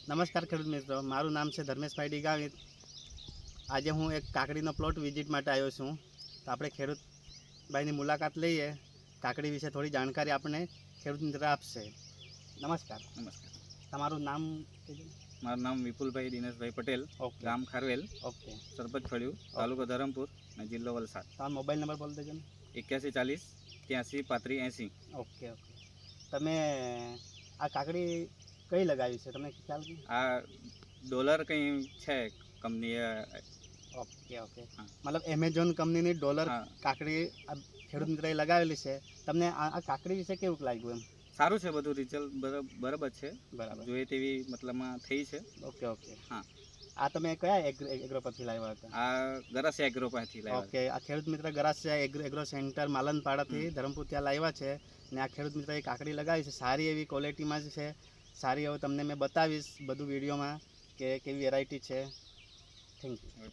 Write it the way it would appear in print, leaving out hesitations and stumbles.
નમસ્કાર ખેડૂત મિત્રો, મારું નામ છે ધર્મેશભાઈ ડીગાવિત. આજે હું એક કાકડીનો પ્લોટ વિઝિટ માટે આવ્યો છું. તો આપણે ખેડૂતભાઈની મુલાકાત લઈએ. કાકડી વિશે થોડી જાણકારી આપણે ખેડૂત મિત્ર આપશે. નમસ્કાર. નમસ્કાર. તમારું નામ કહેજો. મારું નામ વિપુલભાઈ દિનેશભાઈ પટેલ, ઓકે. ગામ ખારવેલ, ઓકે. સરપંચ ફળિયું, તાલુકો ધરમપુર અને જિલ્લો વલસાડ. તમારો મોબાઈલ નંબર બોલી દેજો ને. 81 40 83 35 80. ઓકે. તમે આ કાકડી કઈ લગાવી છે, તમને ખ્યાલ છે? આ ડોલર કંઈ છે કંપની. ઓકે. હા. મતલબ એમેઝોન કંપનીની ડોલર હા. કાકડી આ ખેડૂત મિત્રએ લગાવેલી છે. તમને આ કાકડી વિશે કેવું લાગ્યું? સારું છે, બધું રિઝલ્ટ બરાબર છે, બરાબર. જોઈએ તેવી મતલબમાં થઈ છે. ઓકે. હા. આ તમે કયા એગ્રો પરથી લાવ્યા હતા? આ ગરાસિયા એગ્રો પાસેથી લાવ્યા. ઓકે. આ ખેડૂત મિત્ર ગરાસિયા એગ્રો સેન્ટર માલનપાડાથી ધરમપુર ત્યાં લાવ્યા છે. ને આ ખેડૂત મિત્રએ કાકડી લગાવી છે, સારી એવી ક્વોલિટીમાં જ છે. સારી એવું તમને મેં બતાવીશ બધું વિડીયોમાં કે કેવી વેરાયટી છે. Thank you.